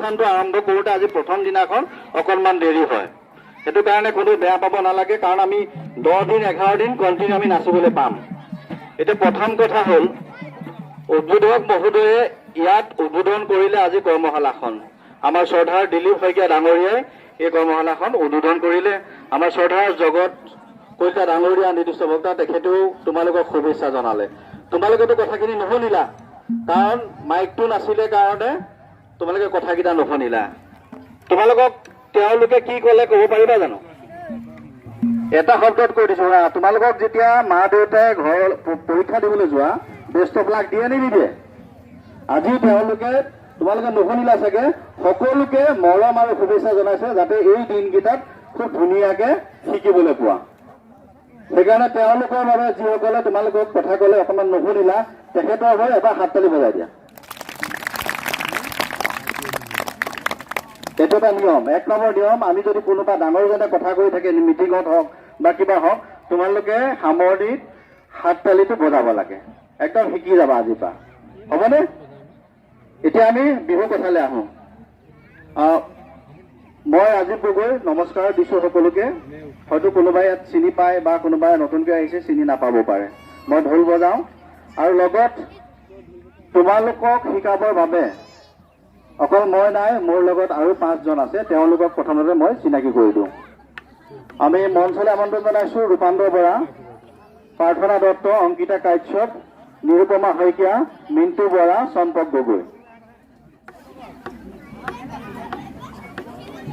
অনুষ্ঠানটো আৰম্ভ কৰোঁতে আজি প্ৰথম দিনাখন অকণমান দেৰি হয়। সেইটো কাৰণে কোনো বেয়া পাব নালাগে, কাৰণ আমি 10 দিন 11 দিন কণ্টিনিউ আমি নাচিবলৈ পাম। এতিয়া প্ৰথম কথা হ'ল, উদ্বোধক মহোদয়ে ইয়াত উদ্বোধন কৰিলে আজি কৰ্মশালাখন। আমাৰ শ্ৰদ্ধাৰ দিলীপ শইকীয়া ডাঙৰীয়াই এই কৰ্মশালাখন উদ্বোধন কৰিলে। আমাৰ শ্ৰদ্ধাৰ জগত কলিতা ডাঙৰীয়া নিৰ্দিষ্ট বক্তা, তেখেতেও তোমালোকক শুভেচ্ছা জনালে। তোমালোকেতো কথাখিনি নুশুনিলা, কাৰণ মাইকটো নাছিলে কাৰণে তোমালোকে কথাকেইটা নুশুনিলা। তোমালোকক তেওঁলোকে কি ক'লে ক'ব পাৰিবা জানো? এটা শব্দত কৈ দিছো, তোমালোকক যেতিয়া মা দেউতাই ঘৰ পৰীক্ষা দিবলৈ যোৱা বেষ্ট অফ লাক দিয়ে নে নিদিয়ে? আজি তেওঁলোকে তোমালোকে নুশুনিলা চাগে, সকলোকে মৰম আৰু শুভেচ্ছা জনাইছে যাতে এই দিনকেইটাত খুব ধুনীয়াকে শিকিবলৈ পোৱা। সেইকাৰণে তেওঁলোকৰ বাবে যিসকলে তোমালোকক কথা ক'লে অকণমান নুশুনিলা, তেখেতৰ হৈ এবাৰ হাততালি বজাই দিয়া। এইটো এটা নিয়ম, 1 নম্বৰ নিয়ম। আমি যদি কোনোবা ডাঙৰজনে কথা কৈ থাকে মিটিঙত হওক বা কিবা হওক, তোমালোকে সামৰণিত হাততালিটো বজাব লাগে। একদম শিকি যাবা আজিৰ পৰা, হ'বনে? এতিয়া আমি বিহু কথালৈ আহোঁ। মই ৰাজীৱ গগৈ নমস্কাৰ দিছোঁ সকলোকে। হয়তো কোনোবাই ইয়াত চিনি পায় বা কোনোবাই নতুনকৈ আহিছে চিনি নাপাব পাৰে। মই ঢোল বজাওঁ আৰু লগত তোমালোকক শিকাবৰ বাবে অকল মই নাই, মোৰ লগত আৰু 5 জন আছে। তেওঁলোকক প্ৰথমতে মই চিনাকি কৰি দিওঁ। আমি মঞ্চলৈ আমন্ত্ৰণ জনাইছোঁ ৰূপান্তৰ বৰা, প্ৰাৰ্থনা দত্ত, অংকিতা কাশ্যপ, নিৰুপমা শইকীয়া, মিণ্টু বৰা, চম্পক গগৈ।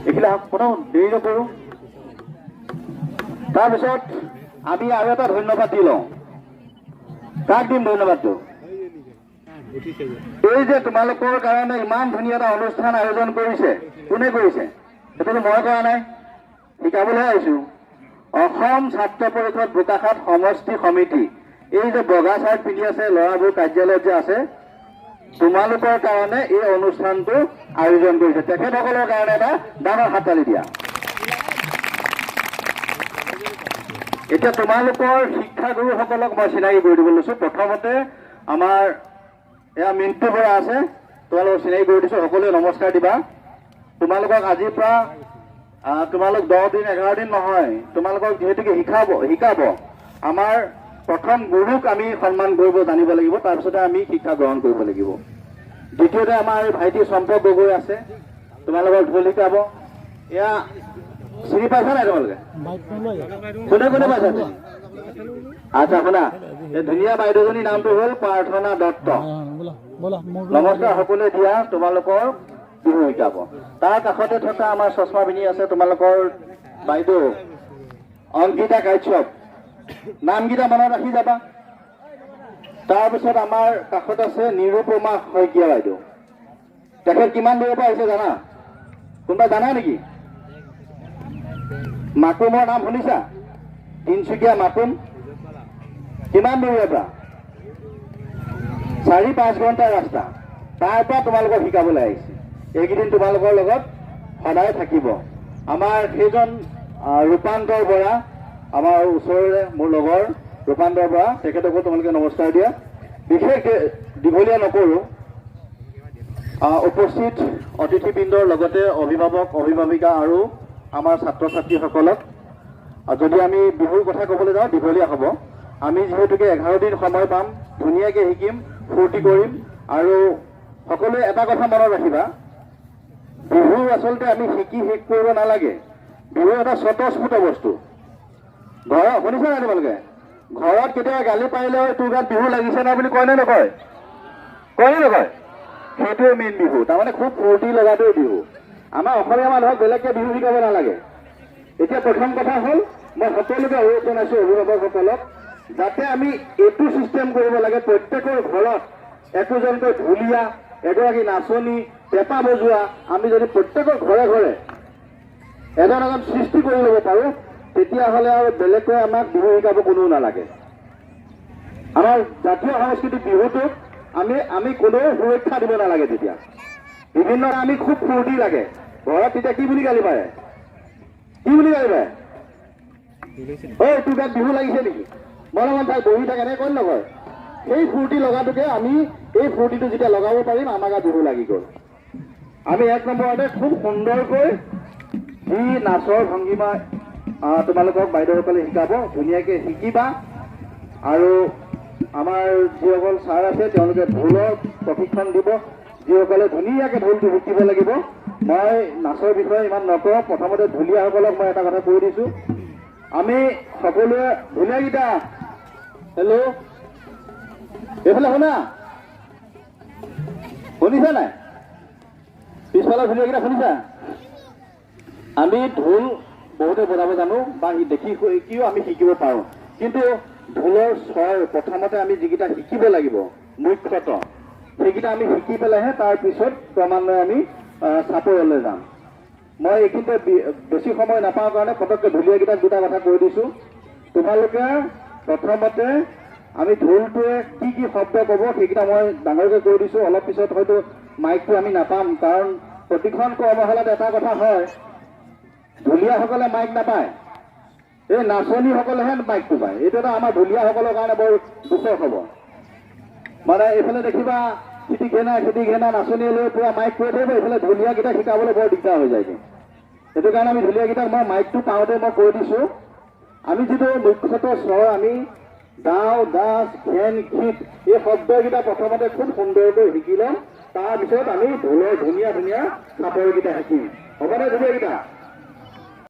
এইখিনি কোনো দেৰি নকৰোঁ। তাৰপিছত আমি আৰু এটা ধন্যবাদ দি লওঁ। কাক দিম ধন্যবাদটো? এই যে তোমালোকৰ কাৰণে ইমান ধুনীয়া এটা অনুষ্ঠান আয়োজন কৰিছে, কোনে কৰিছে? সেইটোতো মই কৰা নাই, শিকাবলৈহে আহিছোঁ। অসম ছাত্ৰ পৰিষদ বোকাখাট সমষ্টি সমিতি, এই যে বগা চাৰ্ট পিন্ধি আছে ল'ৰাবোৰ কাৰ্যালয়ত যে আছে, তোমালোকৰ কাৰণে এই অনুষ্ঠানটো আয়োজন কৰিছে। তেখেতসকলৰ কাৰণে এটা ডাঙৰ হাততালি দিয়া। এতিয়া তোমালোকৰ শিক্ষাগুৰুসকলক মই চিনাকি কৰি দিব লৈছোঁ। প্ৰথমতে আমাৰ এয়া মিণ্টু বৰা আছে, তোমালোকক চিনাকি কৰি দিছোঁ। সকলোৱে নমস্কাৰ দিবা। তোমালোকক আজিৰ পৰা তোমালোক 10 দিন 11 দিন নহয়, তোমালোকক যিহেতুকে শিকাব আমাৰ প্ৰথম গুৰুক আমি সন্মান কৰিব জানিব লাগিব, তাৰপিছতে আমি শিক্ষা গ্ৰহণ কৰিব লাগিব। দ্বিতীয়তে আমাৰ ভাইটি চম্পক গগৈ আছে, তোমালোকক ঢোল শিকাব। এয়া চিনি পাইছা নাই তোমালোকে? কোনে কোনে পাইছা? আচ্ছা শুনা, এই ধুনীয়া বাইদেউজনীৰ নামটো হ'ল প্ৰাৰ্থনা দত্ত। নমস্কাৰ সকলোৱে দিয়া, তোমালোকৰ বিহু শিকাব। তাৰ কাষতে থকা আমাৰ চশমা পিন্ধি আছে তোমালোকৰ বাইদেউ অংকিতা কাশ্যপ, নামকেইটা মনত ৰাখি যাবা। তাৰপিছত আমাৰ কাষত আছে নিৰুপমা শইকীয়া বাইদেউ। তেখেত কিমান দূৰৰ পৰা আহিছে জানা? কোনোবা জানা নেকি? মাকুমৰ নাম শুনিছা? তিনিচুকীয়া মাকুম। কিমান দূৰৰ পৰা? 4-5 ঘণ্টাৰ ৰাস্তা। তাৰ পৰা তোমালোকক শিকাবলৈ আহিছে। এইকেইদিন তোমালোকৰ লগত সদায় থাকিব। আমাৰ সেইজন ৰূপান্তৰ বৰা, আমাৰ ওচৰৰে মোৰ লগৰ ৰূপান্তৰ বৰা, তেখেতকো তোমালোকে নমস্কাৰ দিয়া। বিশেষ দীঘলীয়া নকৰোঁ। উপস্থিত অতিথিবৃন্দৰ লগতে অভিভাৱক অভিভাৱিকা আৰু আমাৰ ছাত্ৰ ছাত্ৰীসকলক যদি আমি বিহুৰ কথা ক'বলৈ যাওঁ দীঘলীয়া হ'ব। আমি যিহেতুকে 11 দিন সময় পাম, ধুনীয়াকৈ শিকিম, ফূৰ্তি কৰিম। আৰু সকলোৱে এটা কথা মনত ৰাখিবা, বিহু আচলতে আমি শিকি শেষ কৰিব নালাগে। বিহু এটা স্বতঃস্ফূৰ্ত বস্তু। ঘৰত শুনিছা নাই তোমালোকে? ঘৰত কেতিয়াবা গালি পাৰিলেও তোৰ গাত বিহু লাগিছে নাই বুলি কয় নে নকয়? কয় নে নকয়? সেইটোৱে মেইন বিহু। তাৰমানে খুব ফূৰ্তি লগাটোৱে বিহু। আমাৰ অসমীয়া মানুহক বেলেগকৈ বিহু শিকাব নালাগে। এতিয়া প্ৰথম কথা হ'ল, মই সকলোকে অনুৰোধ জনাইছোঁ অভিভাৱকসকলক, যাতে আমি এইটো ছিষ্টেম কৰিব লাগে, প্ৰত্যেকৰ ঘৰত একোজনকৈ ঢুলীয়া, এগৰাকী নাচনী, পেঁপা বজোৱা, আমি যদি প্ৰত্যেকৰ ঘৰে ঘৰে এজন সৃষ্টি কৰি ল'ব পাৰোঁ, তেতিয়াহ'লে আৰু বেলেগকৈ আমাক বিহু শিকাব কোনেও নালাগে। আমাৰ জাতীয় সংস্কৃতিক বিহুটোক আমি কোনেও সুৰক্ষা দিব নালাগে। তেতিয়া বিভিন্ন আমি খুব ফূৰ্তি লাগে ঘৰত। তেতিয়া কি বুলি গালি পাৰে? কি বুলি গালি পাৰে? ঐ তোৰ গাত বিহু লাগিছে নেকি? মনে মন ঠাই বহি থাকে, এনেকৈ নকয়। সেই ফূৰ্তি লগাটোকে আমি এই ফূৰ্তিটো যেতিয়া লগাব পাৰিম, আমাৰ গাত বিহু লাগি গ'ল। আমি এক নম্বৰতে খুব সুন্দৰকৈ যি নাচৰ ভংগীমা তোমালোকক বাইদেউসকলে শিকাব, ধুনীয়াকৈ শিকিবা। আৰু আমাৰ যিসকল ছাৰ আছে তেওঁলোকে ঢোলৰ প্ৰশিক্ষণ দিব, যিসকলে ধুনীয়াকৈ ঢোলটো শিকিব লাগিব। মই নাচৰ বিষয়ে ইমান নকওঁ, প্ৰথমতে ঢুলীয়াসকলক মই এটা কথা কৈ দিছোঁ। আমি সকলোৱে ঢুলীয়াকেইটা, হেল্ল', এইফালে শুনা, শুনিছা নাই? পিছফালৰ ঢুলীয়াকেইটা শুনিছা? আমি ঢোল বহুতে বজাব জানো বা দেখি শিকিও আমি শিকিব পাৰোঁ, কিন্তু ঢোলৰ স্বৰ প্ৰথমতে আমি যিকেইটা শিকিব লাগিব মুখ্যতঃ, সেইকেইটা আমি শিকি পেলাইহে তাৰপিছত ক্ৰমান্বয়ে আমি চাপৰলৈ যাম। মই এইখিনিতে বেছি সময় নাপাওঁ কাৰণে পটককৈ ঢুলীয়াকেইটাক দুটা কথা কৈ দিছোঁ। তোমালোকে প্ৰথমতে আমি ঢোলটোৱে কি কি শব্দ ক'ব সেইকেইটা মই ডাঙৰকৈ কৈ দিছোঁ। অলপ পিছত হয়তো মাইকটো আমি নাপাম, কাৰণ প্ৰতিখন কৰ্মশালাত এটা কথা হয়, ঢুলীয়াসকলে মাইক নাপায়, এই নাচনীসকলেহে মাইকটো পায়। এইটো এটা আমাৰ ঢুলীয়াসকলৰ কাৰণে বৰ দুখৰ খবৰ। মানে এইফালে দেখিবা খেতি ঘেনা নাচনীয়ে লৈ পুৰা মাইক কৰি থাকিব, এইফালে ঢুলীয়াকেইটাক শিকাবলৈ বৰ দিগদাৰ হৈ যায়গৈ। সেইটো কাৰণে আমি ঢুলীয়াকেইটাক মই মাইকটো পাওঁতে মই কৈ দিছোঁ, আমি যিটো মুখ্যতঃ স্বৰ আমি ডাও, দাস, ঘেন, ঘিত এই শব্দকেইটা প্ৰথমতে খুব সুন্দৰকৈ শিকি ল'ম, তাৰপিছত আমি ঢোলৰ ধুনীয়া ধুনীয়া চাপৰকেইটা শিকিম। হ'বনে ঢুলীয়াকেইটা?